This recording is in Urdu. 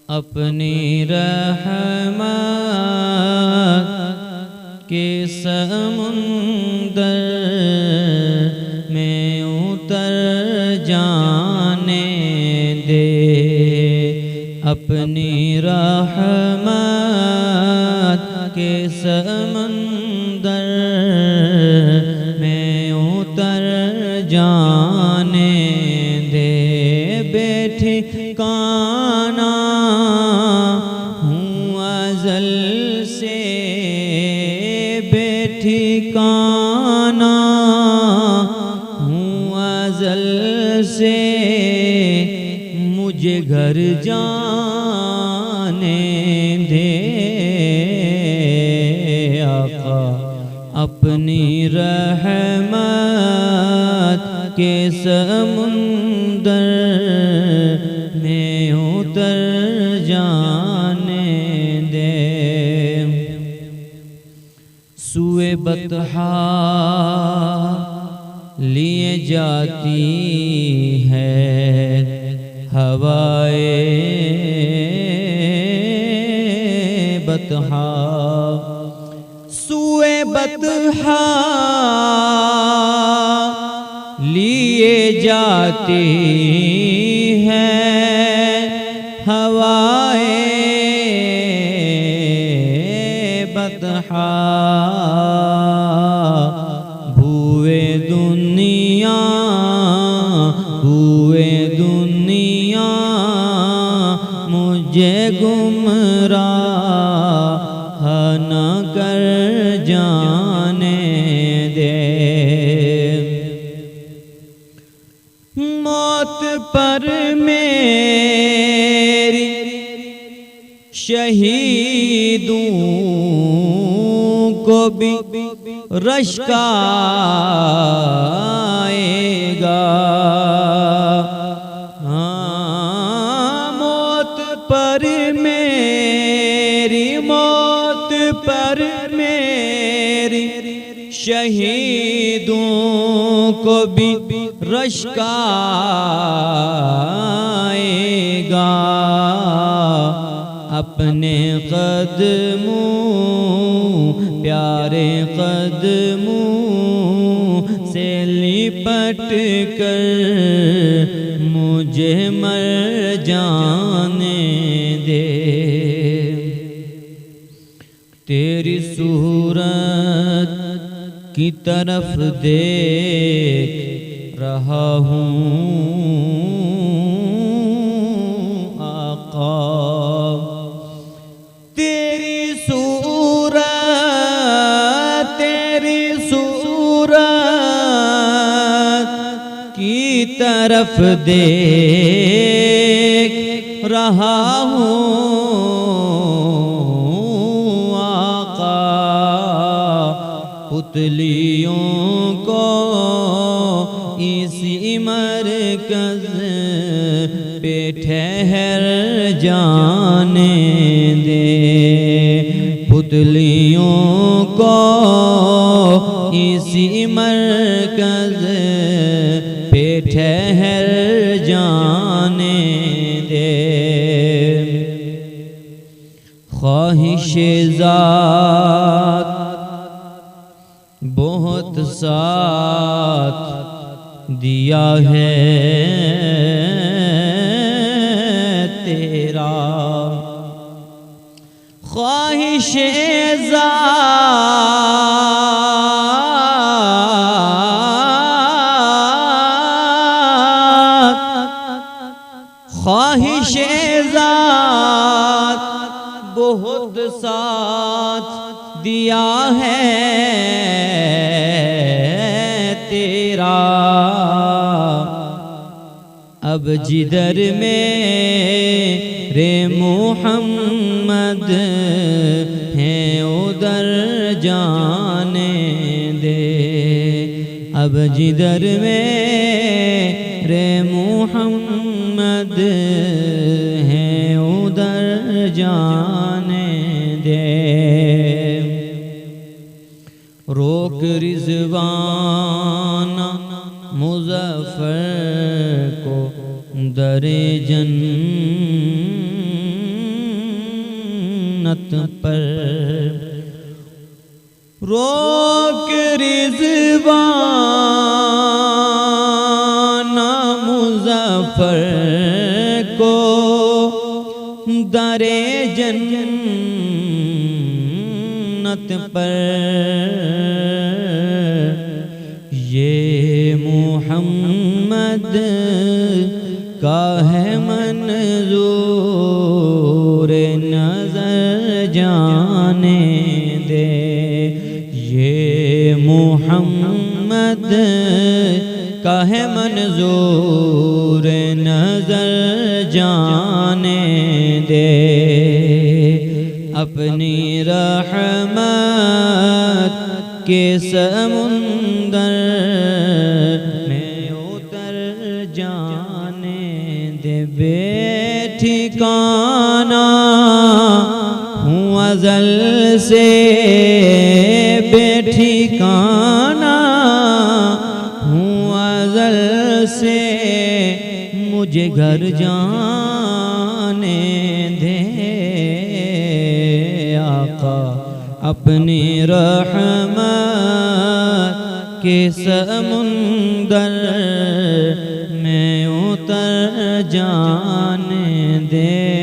اپنی رحمت کے سمندر میں اتر جانے دے، اپنی رحمت کے سمندر میں اتر جانے دے، بے ٹھکانہ ہوں ازل سے، بے ٹھکانہ ہوں ازل سے، مجھے گھر جانے دے آقا، اپنی رحمت کے سمندر میں اتر جانے دے۔ سوئے بطحا لیے جاتی ہے ہوائے بطحا، سوئے بطحا لیے جاتی ہے ہوائے بطحا، بھوئے دنیا بھوئے دنیا مجھے گمراہ نہ کر جانے دے، موت پر میری شہیدوں کو بھی رشک آئے گا، موت پر میری، موت پر میری شہیدوں کو بھی رشک آئے گا، اپنے قدموں پیارے قدموں سے لپٹ کر مجھے مر جانے دے، تیری صورت کی طرف دیکھ رہا ہوں آقا، تیری صورت کی طرف دیکھ رہا ہوں آقا، پتلیوں کو اسی مرکز پہ ٹھہر جانے دے، پتلیوں کو اسی مرکز پہ ٹھہر جانے دے، خواہش ذات بہت ساتھ دیا ہے تیرا، خواہش ذات خواہش ذات بہت ساتھ دیا ہے تیرا، اب جدھر میرے محمد ہیں ادھر جانے دے، اب جدھر میرے محمد ہیں ادھر جانے دے، روک رضوان مظفر کو در جنت جنت پر روک رضوان مظفر کو در جنت پر یہ محمد کا ہے منظور نظر جانے دے یہ محمد کا ہے منظور نظر جانے دے اپنی رحمت کے سمندر میں اتر جانے دے بے ٹھکانہ ہوں ازل سے بے ٹھکانہ ہوں ازل سے مجھے گھر جانے دے آقا اپنی رحمت کے سمندر میں اتر جانے دے